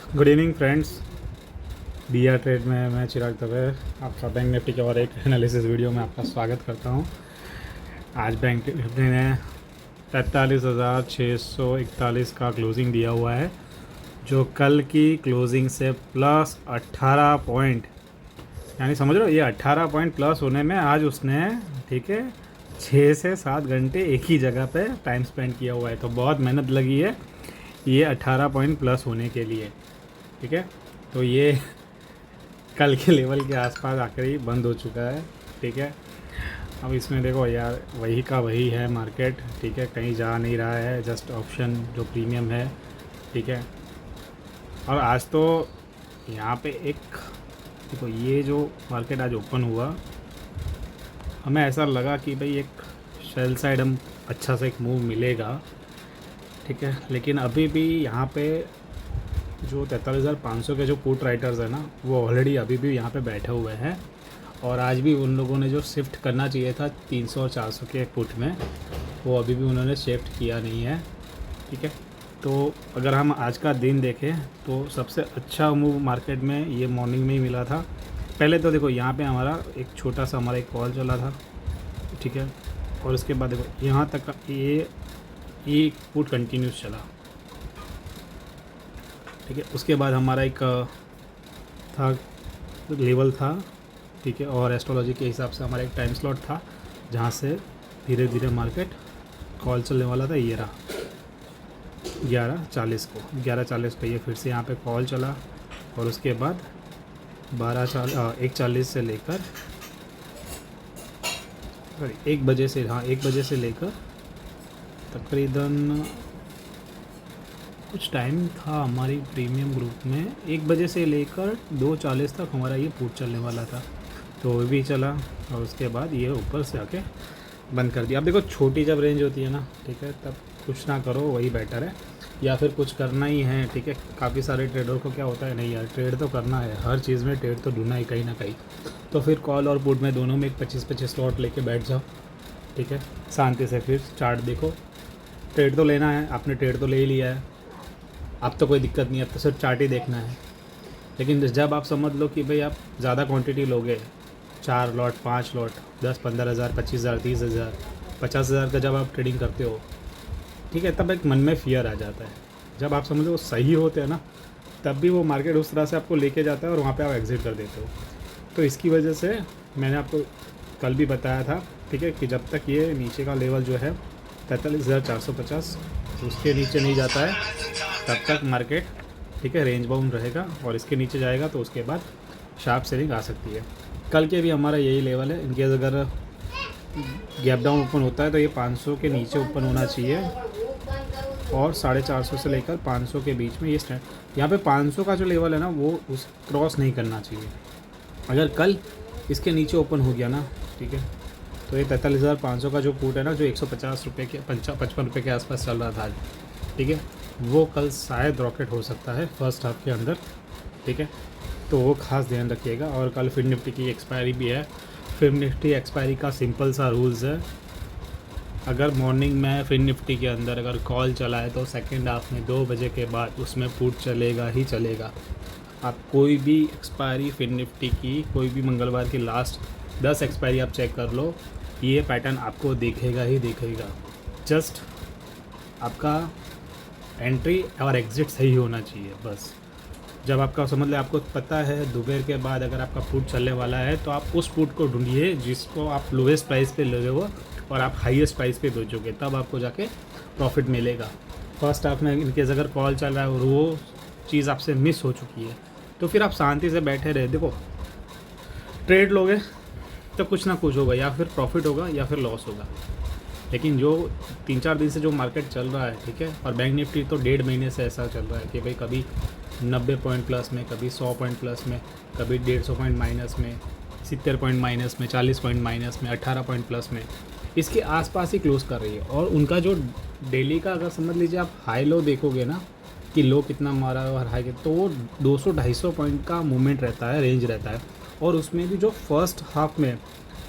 Good evening friends. BR trade में मैं चिराग दवे आपका बैंक निफ्टी के और एक एनालिसिस वीडियो में आपका स्वागत करता हूं। आज बैंक निफ्टी ने 43,641 का क्लोजिंग दिया हुआ है, जो कल की क्लोजिंग से प्लस 18 पॉइंट, यानी समझ लो ये 18 पॉइंट प्लस होने में आज उसने, ठीक है, 6 से 7 घंटे एक ही जगह पे टाइम स्पेंड किया हुआ है। तो बहुत मेहनत लगी है ये 18 पॉइंट प्लस होने के लिए, ठीक है। तो ये कल के लेवल के आसपास आकर ही बंद हो चुका है, ठीक है। अब इसमें देखो यार, वही का वही है मार्केट, ठीक है, कहीं जा नहीं रहा है, जस्ट ऑप्शन जो प्रीमियम है, ठीक है। और आज तो यहाँ पे एक देखो, ये जो मार्केट आज ओपन हुआ, हमें ऐसा लगा कि भाई एक शेल साइड हम अच्छा सा एक मूव मिलेगा, ठीक है। लेकिन अभी भी यहाँ पे जो 43,500 के जो पुट राइटर्स है ना, वो ऑलरेडी अभी भी यहाँ पे बैठे हुए हैं। और आज भी उन लोगों ने जो शिफ्ट करना चाहिए था 300 और 400 के पुट में, वो अभी भी उन्होंने शिफ्ट किया नहीं है, ठीक है। तो अगर हम आज का दिन देखें तो सबसे अच्छा मूव मार्केट में ये मॉर्निंग में ही मिला था। पहले तो देखो यहाँ पे हमारा एक छोटा सा हमारा एक कॉल चला था, ठीक है। और उसके बाद देखो यहाँ तक ये पुट कंटिन्यूस चला, ठीक है। उसके बाद हमारा एक था लेवल था, ठीक है। और एस्ट्रोलॉजी के हिसाब से हमारा एक टाइम स्लॉट था जहाँ से धीरे धीरे मार्केट कॉल चलने वाला था। ये रहा 11:40 को ये फिर से यहाँ पे कॉल चला। और उसके बाद 1:40 से लेकर 1 बजे से, हाँ 1 बजे से लेकर तकरीबन कुछ टाइम था हमारी प्रीमियम ग्रुप में, 1 बजे से लेकर 2:40 तक हमारा ये पुट चलने वाला था। तो वो भी चला और उसके बाद ये ऊपर से आके बंद कर दिया। अब देखो छोटी जब रेंज होती है ना, ठीक है, तब कुछ ना करो वही बेटर है, या फिर कुछ करना ही है, ठीक है। काफ़ी सारे ट्रेडर को क्या होता है, नहीं यार ट्रेड तो करना है, हर चीज़ में ट्रेड तो ढूंढना ही कहीं ना कहीं। तो फिर कॉल और पुट में दोनों में एक 25-25 लॉट लेके बैठ जाओ, ठीक है, शांति से। फिर चार्ट देखो, ट्रेड तो लेना है, आपने ट्रेड तो ले ही लिया है, अब तो कोई दिक्कत नहीं है, अब तो सिर्फ चार्ट ही देखना है। लेकिन जब आप समझ लो कि भाई आप ज़्यादा क्वांटिटी लोगे, 4 लॉट 5 लॉट 10-15 हज़ार 25,000 30,000 50,000 का जब आप ट्रेडिंग करते हो, ठीक है, तब एक मन में फियर आ जाता है। जब आप समझ लो सही होते हैं ना, तब भी वो मार्केट उस तरह से आपको लेके जाता है और वहाँ पे आप एग्जिट कर देते हो। तो इसकी वजह से मैंने आपको कल भी बताया था, ठीक है, कि जब तक ये नीचे का लेवल जो है 43,450 उसके नीचे नहीं जाता है, तब तक मार्केट, ठीक है, रेंज बाउंड रहेगा। और इसके नीचे जाएगा तो उसके बाद शार्प सेलिंग आ सकती है। कल के भी हमारा यही लेवल है। इनकेस अगर गैप डाउन ओपन होता है तो ये 500 के नीचे ओपन होना चाहिए और 450 से लेकर 500 के बीच में ये स्टैंड। यहाँ पे 500 का जो लेवल है ना, वो उस क्रॉस नहीं करना चाहिए। अगर कल इसके नीचे ओपन हो गया ना, ठीक है, तो ये 43,500 का जो पुट है ना, जो 150 रुपये के 55 रुपये के आसपास चल रहा था आज, ठीक है, वो कल शायद रॉकेट हो सकता है फर्स्ट हाफ के अंदर, ठीक है। तो वो खास ध्यान रखिएगा। और कल फिर निफ्टी की एक्सपायरी भी है। फिर निफ्टी एक्सपायरी का सिंपल सा रूल्स है, अगर मॉर्निंग में फिर निफ्टी के अंदर अगर कॉल चला है तो सेकेंड हाफ में 2 बजे के बाद उसमें पुट चलेगा ही चलेगा। आप कोई भी एक्सपायरी फिर निफ्टी की, कोई भी मंगलवार की लास्ट 10 एक्सपायरी आप चेक कर लो, ये पैटर्न आपको दिखेगा ही दिखेगा। जस्ट आपका एंट्री और एग्ज़िट सही होना चाहिए बस। जब आपका समझ लें, आपको पता है दोपहर के बाद अगर आपका पुट चलने वाला है, तो आप उस पुट को ढूंढिए जिसको आप लोवेस्ट प्राइस पे ले हो और आप हाईएस्ट प्राइस पे बेचोगे, तब आपको जाके प्रॉफिट मिलेगा। फर्स्ट हाफ में इनकेस अगर कॉल चल रहा है और वो चीज़ आपसे मिस हो चुकी है, तो फिर आप शांति से बैठे रहे। देखो ट्रेड लोगे तो कुछ ना कुछ होगा, या फिर प्रॉफिट होगा या फिर लॉस होगा। लेकिन जो 3-4 दिन से जो मार्केट चल रहा है, ठीक है, और बैंक निफ्टी तो 1.5 महीने से ऐसा चल रहा है कि भाई कभी 90 पॉइंट प्लस में, कभी 100 पॉइंट प्लस में, कभी 150 पॉइंट माइनस में, 70 पॉइंट माइनस में, 40 पॉइंट माइनस में, 18 पॉइंट प्लस में, इसके आसपास ही क्लोज़ कर रही है। और उनका जो डेली का अगर समझ लीजिए आप हाई लो देखोगे ना, कि लो कितना मारा है और हाई, तो वो 200-250 पॉइंट का मूवमेंट रहता है, रेंज रहता है। और उसमें भी जो फर्स्ट हाफ में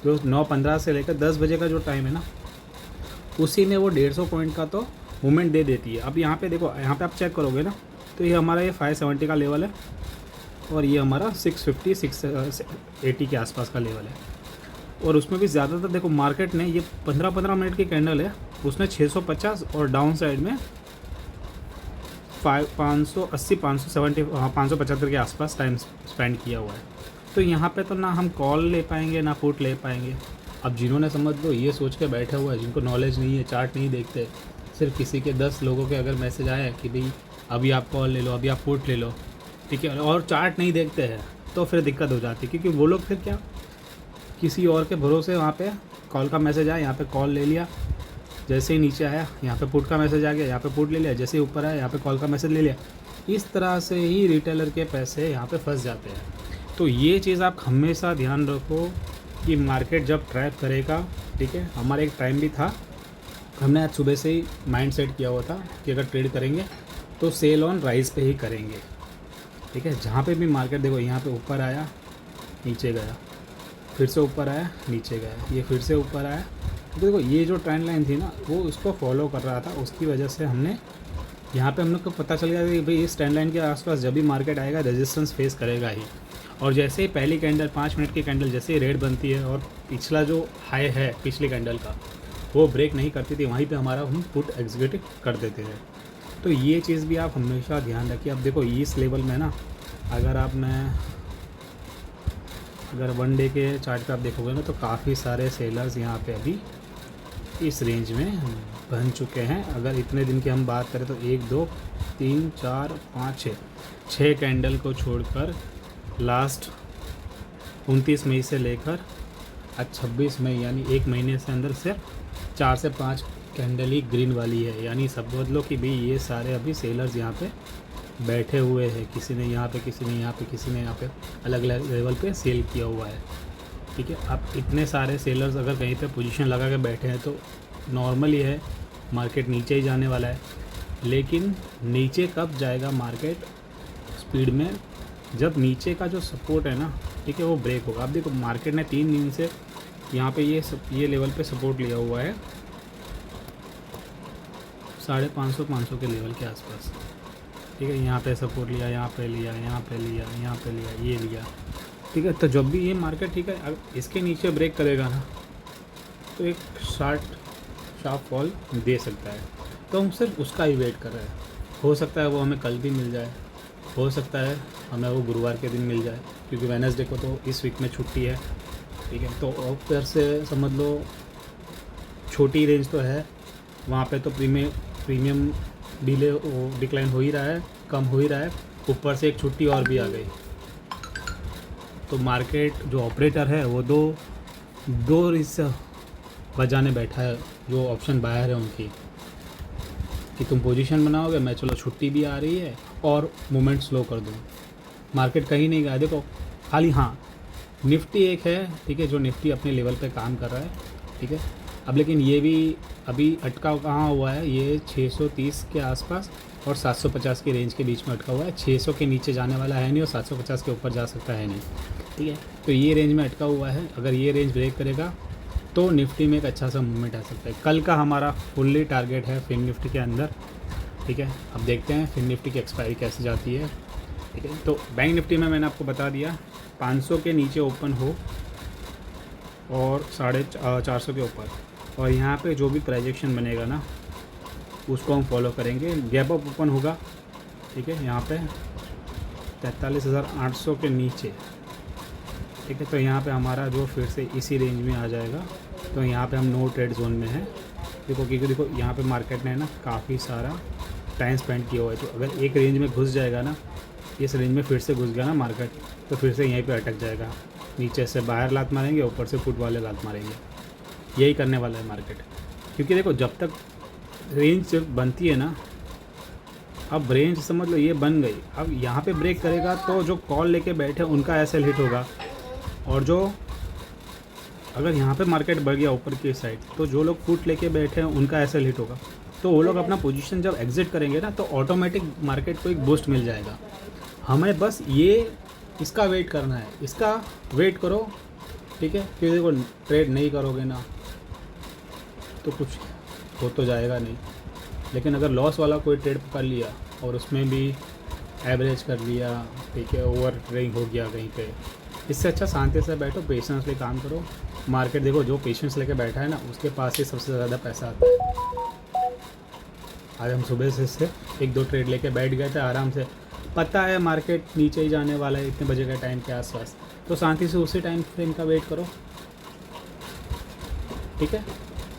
जो 9:15 से लेकर 10 बजे का जो टाइम है ना, उसी में वो 150 पॉइंट का तो मूवमेंट दे देती है। अब यहाँ पे देखो, यहाँ पे आप चेक करोगे ना, तो ये हमारा ये 570 का लेवल है और ये हमारा 650 680 के आसपास का लेवल है। और उसमें भी ज़्यादातर देखो मार्केट ने ये 15-15 मिनट की कैंडल है, उसने 650 और डाउन साइड में 580 570 575 के आसपास टाइम स्पेंड किया हुआ है। तो यहाँ पे तो ना हम कॉल ले पाएंगे ना पुट ले पाएंगे। अब जिन्होंने समझ लो ये सोच के बैठा हुआ है, जिनको नॉलेज नहीं है, चार्ट नहीं देखते, सिर्फ किसी के 10 लोगों के अगर मैसेज आया कि भाई अभी आप कॉल ले लो, अभी आप पुट ले लो, ठीक है, और चार्ट नहीं देखते हैं, तो फिर दिक्कत हो जाती है। क्योंकि वो लोग फिर क्या, किसी और के भरोसे वहाँ पे कॉल का मैसेज आया, यहाँ पे कॉल ले लिया, जैसे ही नीचे आया यहाँ पे पुट का मैसेज आ गया, यहाँ पे पुट ले लिया, जैसे ही ऊपर आया यहाँ पे कॉल का मैसेज ले लिया। इस तरह से ही रिटेलर के पैसे यहाँ पे फंस जाते हैं। तो ये चीज़ आप हमेशा ध्यान रखो कि मार्केट जब ट्रैक करेगा, ठीक है, हमारा एक टाइम भी था, हमने आज सुबह से ही माइंड सेट किया हुआ था कि अगर ट्रेड करेंगे तो सेल ऑन राइज पे ही करेंगे, ठीक है। जहाँ पे भी मार्केट देखो, यहाँ पे ऊपर आया नीचे गया, फिर से ऊपर आया नीचे गया, ये फिर से ऊपर आया, तो देखो ये जो ट्रेंड लाइन थी ना वो उसको फॉलो कर रहा था। उसकी वजह से हमने यहाँ पे हम लोग को पता चल गया कि भाई इस ट्रेंड लाइन के आसपास जब भी मार्केट आएगा रेजिस्टेंस फेस करेगा ही। और जैसे ही पहली कैंडल 5 मिनट की कैंडल जैसे ही रेड बनती है और पिछला जो हाई है पिछली कैंडल का वो ब्रेक नहीं करती थी, वहीं पे हमारा हम पुट एग्जीक्यूट कर देते थे। तो ये चीज़ भी आप हमेशा ध्यान रखिए। अब देखो इस लेवल में ना, अगर 1 डे के चार्ट पे आप देखोगे ना तो काफ़ी सारे सेलर्स यहाँ पे अभी इस रेंज में बन चुके हैं। अगर इतने दिन की हम बात करें तो 1 2 3 4 5 6 कैंडल को छोड़कर लास्ट 29 मई से लेकर आज 26 मई यानी 1 महीने से अंदर सिर्फ 4 से 5 कैंडल ही ग्रीन वाली है। यानी समझ लो कि भाई ये सारे अभी सेलर्स यहाँ पे बैठे हुए हैं, किसी ने यहाँ पे, किसी ने यहाँ पे, किसी ने यहाँ पे, अलग अलग लेवल पे सेल किया हुआ है, ठीक है। अब इतने सारे सेलर्स अगर कहीं पे पोजीशन लगा के बैठे हैं तो नॉर्मल ही है, मार्केट नीचे ही जाने वाला है। लेकिन नीचे कब जाएगा मार्केट स्पीड में, जब नीचे का जो सपोर्ट है ना, ठीक है, वो ब्रेक होगा। अब देखो मार्केट ने 3 दिन से यहाँ पे ये लेवल पे सपोर्ट लिया हुआ है 550 के लेवल के आसपास, ठीक है। यहाँ पे सपोर्ट लिया, यहाँ पे लिया, यहाँ पे लिया, यहाँ पे लिया, ये लिया, ठीक है। तो जब भी ये मार्केट, ठीक है, अगर इसके नीचे ब्रेक करेगा ना तो एक शार्प फॉल दे सकता है। तो हम सिर्फ उसका ही वेट कर रहे हैं। हो सकता है वो हमें कल भी मिल जाए, हो सकता है हमें वो गुरुवार के दिन मिल जाए, क्योंकि वेडनेसडे को तो इस वीक में छुट्टी है, ठीक है। तो फिर से समझ लो छोटी रेंज तो है, वहाँ पे तो प्रीमियम डिक्लाइन हो ही रहा है, कम हो ही रहा है, ऊपर से एक छुट्टी और भी आ गई। तो मार्केट जो ऑपरेटर है वो दो रिस्क बजाने बैठा है, जो ऑप्शन बायर है उनकी, कि तुम पोजीशन बनाओगे, मैं चलो छुट्टी भी आ रही है और मूवमेंट स्लो कर दूँ। मार्केट कहीं नहीं गया, देखो खाली हाँ निफ्टी एक है, ठीक है, जो निफ्टी अपने लेवल पे काम कर रहा है, ठीक है। अब लेकिन ये भी अभी अटका कहाँ हुआ है, ये 630 के आसपास और 750 की रेंज के बीच में अटका हुआ है। 600 के नीचे जाने वाला है नहीं और 750 के ऊपर जा सकता है नहीं, ठीक है। तो ये रेंज में अटका हुआ है। अगर ये रेंज ब्रेक करेगा तो निफ्टी में एक अच्छा सा मूवमेंट आ सकता है। कल का हमारा फुल्ली टारगेट है फिन निफ्टी के अंदर, ठीक है। अब देखते हैं फिन निफ्टी की एक्सपायरी कैसे जाती है, ठीक है। तो बैंक निफ्टी में मैंने आपको बता दिया 500 के नीचे ओपन हो और 450 के ऊपर, और यहाँ पे जो भी प्राइजेक्शन बनेगा ना उसको हम फॉलो करेंगे। गैप अप ओपन होगा, ठीक है, यहाँ पे 43,800 के नीचे, ठीक है। तो यहाँ पे हमारा जो फिर से इसी रेंज में आ जाएगा, तो यहाँ पे हम नो ट्रेड जोन में है। देखो क्योंकि देखो यहाँ पे मार्केट ने ना काफ़ी सारा टाइम स्पेंड किया हुआ है। तो अगर एक रेंज में घुस जाएगा ना, इस रेंज में फिर से घुस गया ना मार्केट, तो फिर से यहीं पे अटक जाएगा। नीचे से बाहर लात मारेंगे, ऊपर से फुट वाले लात मारेंगे, यही करने वाला है मार्केट। क्योंकि देखो जब तक रेंज बनती है ना, अब रेंज समझ लो ये बन गई, अब यहाँ पे ब्रेक करेगा तो जो कॉल लेके बैठे उनका एसएल हिट होगा, और जो अगर यहाँ पे मार्केट बढ़ गया ऊपर की साइड तो जो लोग पुट लेके बैठे हैं उनका एसएल हिट होगा। तो वो लोग अपना पोजीशन जब एग्जिट करेंगे ना तो ऑटोमेटिक मार्केट को एक बूस्ट मिल जाएगा। हमें बस ये इसका वेट करना है, इसका वेट करो, ठीक है। क्योंकि देखो ट्रेड नहीं करोगे ना तो कुछ हो तो जाएगा नहीं। लेकिन अगर लॉस वाला कोई ट्रेड कर लिया और उसमें भी एवरेज कर लिया, ठीक है, ओवर ट्रेडिंग हो गया कहीं पे। इससे अच्छा शांति से बैठो, पेशेंसली काम करो। मार्केट देखो, जो पेशेंस लेके बैठा है ना, उसके पास ही सबसे ज़्यादा पैसा आता है। आज हम सुबह से एक दो ट्रेड लेके बैठ गए थे आराम से, पता है मार्केट नीचे ही जाने वाला है इतने बजे के टाइम के आसपास, तो शांति से उसी टाइम फ्रेम का वेट करो, ठीक है।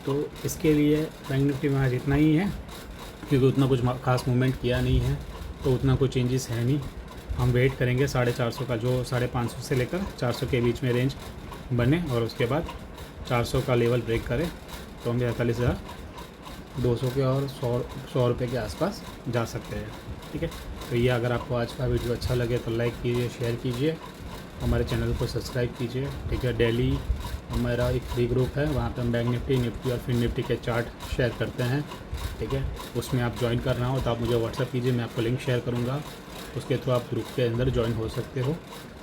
तो इसके लिए बैंक निफ्टी में आज इतना ही है, क्योंकि उतना कुछ खास मूवमेंट किया नहीं है, तो उतना कोई चेंजेस है नहीं। हम वेट करेंगे 450 का, जो 550 से लेकर 400 के बीच में रेंज बने और उसके बाद 400 का लेवल ब्रेक करे, तो हम 48,200 के और 100 रुपये के आसपास जा सकते हैं, ठीक है। तो ये अगर आपको आज का वीडियो अच्छा लगे तो लाइक कीजिए, शेयर कीजिए, हमारे चैनल को सब्सक्राइब कीजिए, ठीक है। डेली हमारा एक फ्री ग्रुप है, वहाँ पे हम बैंक निफ्टी और फिन निफ्टी के चार्ट शेयर करते हैं, ठीक है। उसमें आप ज्वाइन करना हो तो आप मुझे व्हाट्सअप कीजिए, मैं आपको लिंक शेयर करूँगा, उसके थ्रू आप ग्रुप के अंदर ज्वाइन हो सकते हो,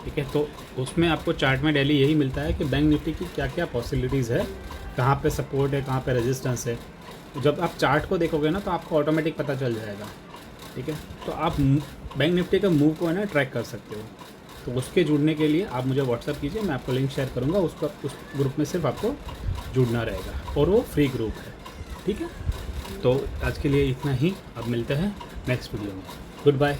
ठीक है। तो उसमें आपको चार्ट में डेली यही मिलता है कि बैंक निफ्टी की क्या क्या पॉसिबिलिटीज़ है, कहाँ पे सपोर्ट है, कहाँ पे रेजिस्टेंस है। जब आप चार्ट को देखोगे ना तो आपको ऑटोमेटिक पता चल जाएगा, ठीक है। तो आप बैंक निफ्टी का मूव को है ना ट्रैक कर सकते हो। तो उसके जुड़ने के लिए आप मुझे व्हाट्सअप कीजिए, मैं आपको लिंक शेयर करूँगा, उसका उस ग्रुप में सिर्फ आपको जुड़ना रहेगा और वो फ्री ग्रुप है, ठीक है। तो आज के लिए इतना ही, अब मिलते हैं नेक्स्ट वीडियो में। Good bye.